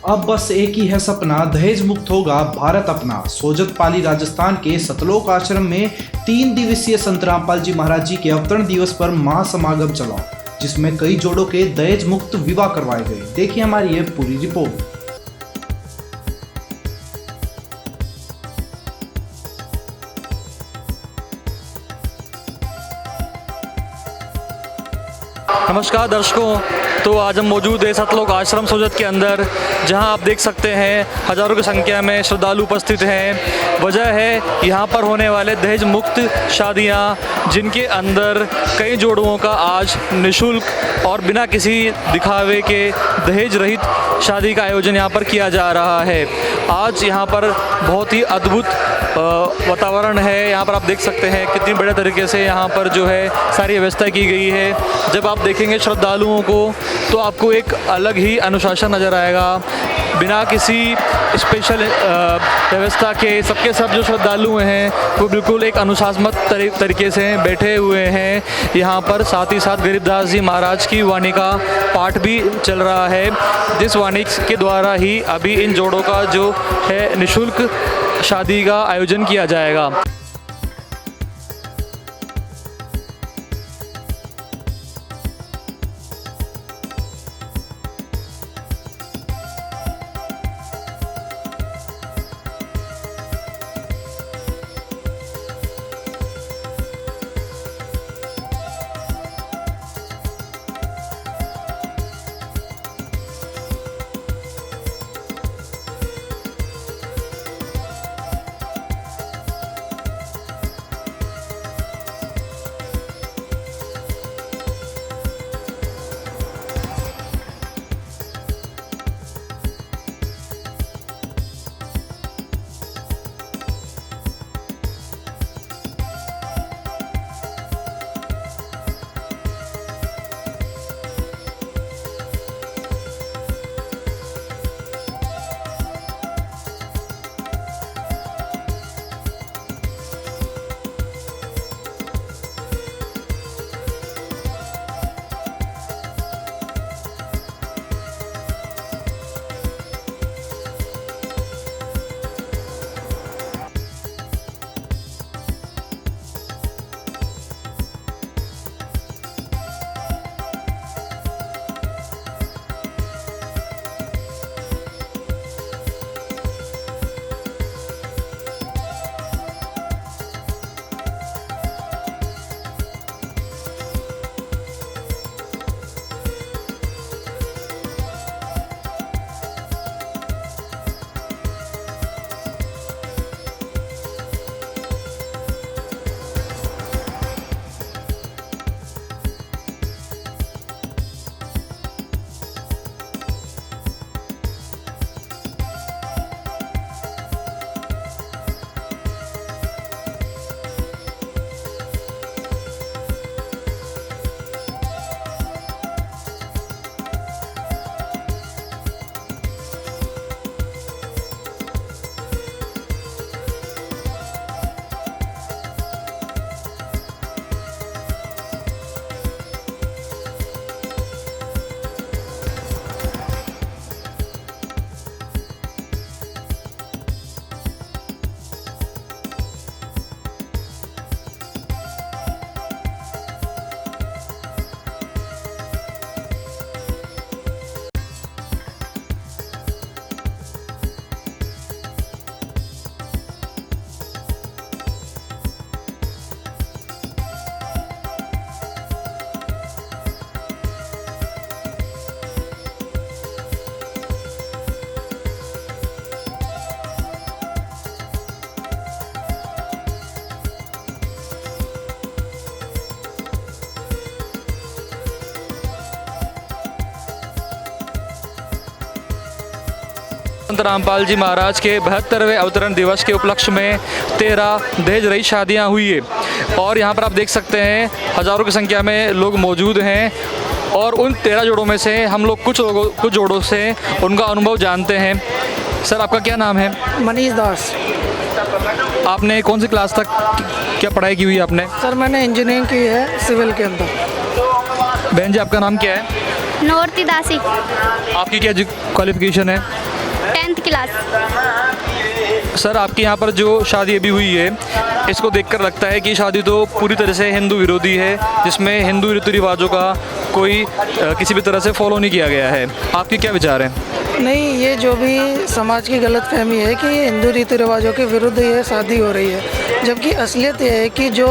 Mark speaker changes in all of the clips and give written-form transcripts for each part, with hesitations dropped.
Speaker 1: अब बस एक ही है सपना, दहेज मुक्त होगा भारत अपना। सोजतपाली राजस्थान के सतलोक आश्रम में 3 दिवसीय संत रामपाल जी महाराज जी के अवतरण दिवस पर महासमागम चला, जिसमें कई जोड़ों के दहेज मुक्त विवाह करवाए गए। देखिए हमारी ये पूरी रिपोर्ट।
Speaker 2: नमस्कार दर्शकों, तो आज हम मौजूद है सतलोक आश्रम सोजत के अंदर, जहां आप देख सकते हैं हज़ारों की संख्या में श्रद्धालु उपस्थित हैं। वजह है यहाँ पर होने वाले दहेज मुक्त शादियाँ, जिनके अंदर कई जोड़ुओं का आज निःशुल्क और बिना किसी दिखावे के दहेज रहित शादी का आयोजन यहाँ पर किया जा रहा है। आज यहाँ पर बहुत ही अद्भुत वातावरण है। यहाँ पर आप देख सकते हैं कितनी बड़े तरीके से यहाँ पर जो है सारी व्यवस्था की गई है। जब आप देखेंगे श्रद्धालुओं को तो आपको एक अलग ही अनुशासन नज़र आएगा, बिना किसी स्पेशल व्यवस्था के। सबके सब जो श्रद्धालु हैं वो बिल्कुल एक अनुशासनात्मक तरीके से बैठे हुए हैं यहाँ पर। साथ ही साथ गरीबदास जी महाराज की वाणी का पाठ भी चल रहा है, जिस वाणी के द्वारा ही अभी इन जोड़ों का जो है निःशुल्क शादी का आयोजन किया जाएगा। संत रामपाल जी महाराज के 72वें अवतरण दिवस के उपलक्ष्य में 13 दहेज रहित शादियाँ हुई है। और यहाँ पर आप देख सकते हैं हज़ारों की संख्या में लोग मौजूद हैं। और उन 13 जोड़ों में से हम लोग कुछ जोड़ों से उनका अनुभव जानते हैं। सर, आपका क्या नाम है?
Speaker 3: मनीष दास।
Speaker 2: आपने कौन सी क्लास तक क्या पढ़ाई की हुई है आपने?
Speaker 3: सर मैंने इंजीनियरिंग की है सिविल के अंदर।
Speaker 2: बहन जी, आपका नाम क्या है?
Speaker 4: नूरती दासी।
Speaker 2: आपकी क्या क्वालिफिकेशन है?
Speaker 4: 10th class.
Speaker 2: सर आपके यहाँ पर जो शादी अभी हुई है इसको देखकर लगता है कि शादी तो पूरी तरह से हिंदू विरोधी है, जिसमें हिंदू रीति रिवाजों का कोई किसी भी तरह से फॉलो नहीं किया गया है। आपके क्या विचार हैं?
Speaker 3: नहीं, ये जो भी समाज की गलतफहमी है कि हिंदू रीति रिवाजों के विरुद्ध ये शादी हो रही है, जबकि असलियत ये है कि जो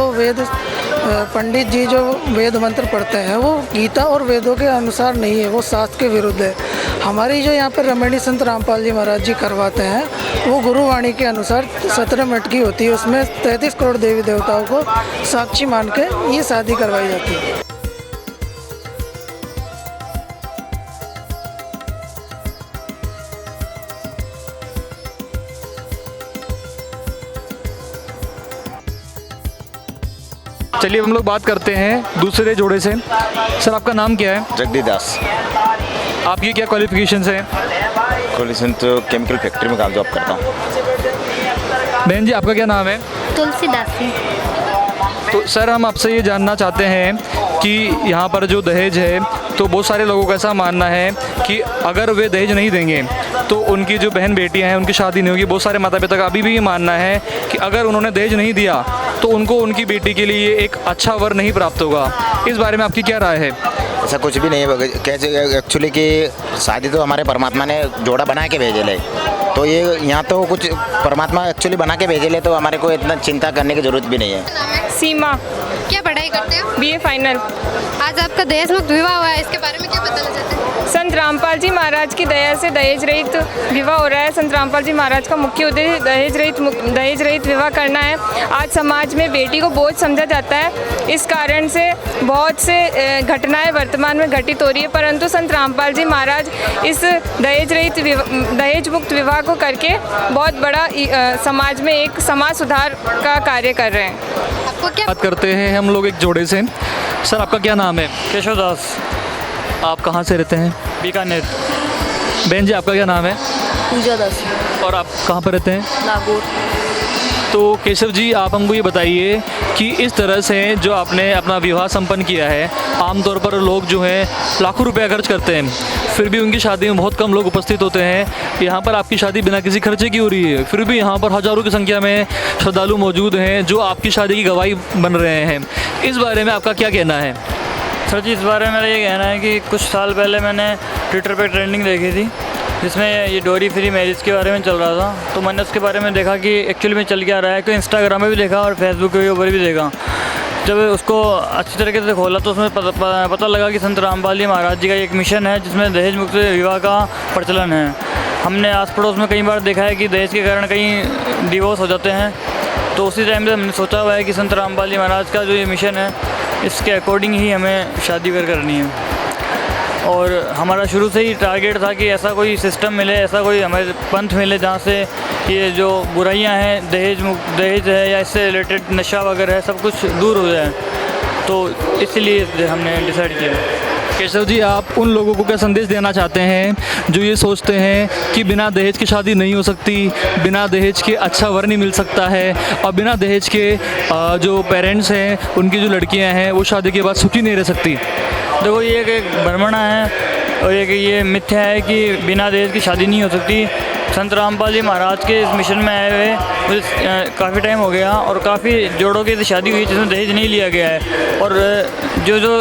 Speaker 3: पंडित जी जो वेद मंत्र पढ़ते हैं वो गीता और वेदों के अनुसार नहीं है, वो शास्त्र के विरुद्ध है। हमारी जो यहाँ पर रमणी संत रामपाल जी महाराज जी करवाते हैं वो गुरुवाणी के अनुसार 17 मिनट की होती है, उसमें 33 करोड़ देवी देवताओं को साक्षी मान के ये शादी करवाई जाती है।
Speaker 2: चलिए हम लोग बात करते हैं दूसरे जोड़े से। सर आपका नाम क्या है?
Speaker 5: जगदीश दास।
Speaker 2: आपकी क्या क्वालिफिकेशंस हैं?
Speaker 5: क्वालिफिकेशन तो केमिकल फैक्ट्री में काम जॉब करता हूँ।
Speaker 2: बहन जी आपका क्या नाम है?
Speaker 4: तुलसीदासी।
Speaker 2: तो सर हम आपसे ये जानना चाहते हैं कि यहाँ पर जो दहेज है तो बहुत सारे लोगों का ऐसा मानना है कि अगर वे दहेज नहीं देंगे तो उनकी जो बहन बेटियाँ हैं उनकी शादी नहीं होगी। बहुत सारे माता पिता का अभी भी ये मानना है कि अगर उन्होंने दहेज नहीं दिया तो उनको उनकी बेटी के लिए एक अच्छा वर नहीं प्राप्त होगा। इस बारे में आपकी क्या राय है?
Speaker 5: ऐसा कुछ भी नहीं है। कैसे एक्चुअली कि शादी तो हमारे परमात्मा ने जोड़ा बना के भेजे ले, तो ये यहाँ तो कुछ परमात्मा एक्चुअली बना के भेजे ले, तो हमारे को इतना चिंता करने की ज़रूरत भी नहीं है।
Speaker 6: सीमा।
Speaker 4: क्या पढ़ाई करते हो?
Speaker 6: BA final.
Speaker 4: आज आपका दहेज मुक्त विवाह हुआ है, इसके बारे में क्या बताना चाहते हैं?
Speaker 6: संत रामपाल जी महाराज की दया से दहेज रहित विवाह हो रहा है। संत रामपाल जी महाराज का मुख्य उद्देश्य दहेज रहित विवाह करना है। आज समाज में बेटी को बोझ समझा जाता है, इस कारण से बहुत से घटनाएं वर्तमान में घटित हो रही है, परंतु संत रामपाल जी महाराज इस दहेज मुक्त विवाह को करके बहुत बड़ा समाज में एक समाज सुधार का कार्य कर रहे हैं।
Speaker 4: आपको क्या
Speaker 2: बात करते हैं हम लोग एक जोड़े से। सर आपका क्या नाम है?
Speaker 7: केशव दास।
Speaker 2: आप कहाँ से रहते हैं?
Speaker 7: बीकानेर।
Speaker 2: बहन जी आपका क्या नाम है?
Speaker 8: पूजा दास।
Speaker 2: और आप कहाँ पर रहते हैं?
Speaker 8: नागौर।
Speaker 2: तो केशव जी आप हमको ये बताइए कि इस तरह से जो आपने अपना विवाह संपन्न किया है, आमतौर पर लोग जो हैं लाखों रुपया खर्च करते हैं, फिर भी उनकी शादी में बहुत कम लोग उपस्थित होते हैं। यहाँ पर आपकी शादी बिना किसी खर्चे की हो रही है, फिर भी यहाँ पर हज़ारों की संख्या में श्रद्धालु मौजूद हैं जो आपकी शादी की गवाही बन रहे हैं। इस बारे में आपका क्या कहना है?
Speaker 7: सर जी, इस बारे में मेरा ये कहना है कि कुछ साल पहले मैंने ट्विटर पे ट्रेंडिंग देखी थी जिसमें ये डोरी फ्री मैरिज के बारे में चल रहा था, तो मैंने उसके बारे में देखा कि एक्चुअली में चल क्या रहा है। तो इंस्टाग्राम में भी देखा और फेसबुक के ऊपर भी देखा। जब उसको अच्छी तरीके से खोला तो उसमें पता लगा कि संत रामपाल जी महाराज जी का एक मिशन है जिसमें दहेज मुक्त विवाह का प्रचलन है। हमने आस पड़ोस में कई बार देखा है कि दहेज के कारण कई डिवोर्स हो जाते हैं, तो उसी टाइम से हमने सोचा हुआ है कि संत रामपाल जी महाराज का जो ये मिशन है इसके अकॉर्डिंग ही हमें शादी करनी है। और हमारा शुरू से ही टारगेट था कि ऐसा कोई सिस्टम मिले, ऐसा कोई हमें पंथ मिले जहाँ से ये जो बुराइयां हैं, दहेज है या इससे रिलेटेड नशा वगैरह है, सब कुछ दूर हो जाए। तो इसलिए हमने डिसाइड किया।
Speaker 2: केशव जी आप उन लोगों को क्या संदेश देना चाहते हैं जो ये सोचते हैं कि बिना दहेज की शादी नहीं हो सकती, बिना दहेज के अच्छा वर नहीं मिल सकता है, और बिना दहेज के जो पेरेंट्स हैं उनकी जो लड़कियां हैं वो शादी के बाद सुखी नहीं रह सकती?
Speaker 7: देखो, ये एक भ्रमणा है और एक ये मिथ्या है कि बिना दहेज की शादी नहीं हो सकती। संत रामपाल जी महाराज के इस मिशन में आए हुए मुझे काफ़ी टाइम हो गया और काफ़ी जोड़ों की शादी हुई जिसमें दहेज नहीं लिया गया है। और जो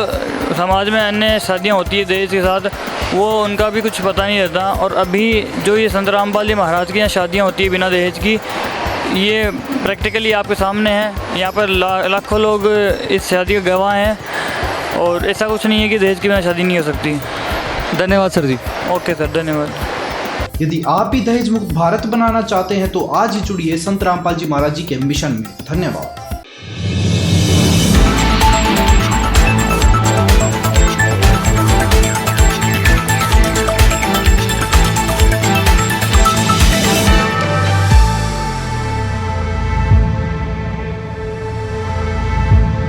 Speaker 7: समाज में अन्य शादियाँ होती है दहेज के साथ, वो उनका भी कुछ पता नहीं रहता। और अभी जो ये संत रामपाल जी महाराज की यहाँ शादियाँ होती है बिना दहेज की, ये प्रैक्टिकली आपके सामने है। यहाँ पर लाखों लोग इस शादी के गवाह हैं और ऐसा कुछ नहीं है कि दहेज के बिना शादी नहीं हो सकती।
Speaker 2: धन्यवाद सर जी।
Speaker 7: ओके सर, धन्यवाद।
Speaker 1: यदि आप भी दहेज मुक्त भारत बनाना चाहते हैं तो आज ही जुड़िए संत रामपाल जी महाराज जी के मिशन में। धन्यवाद।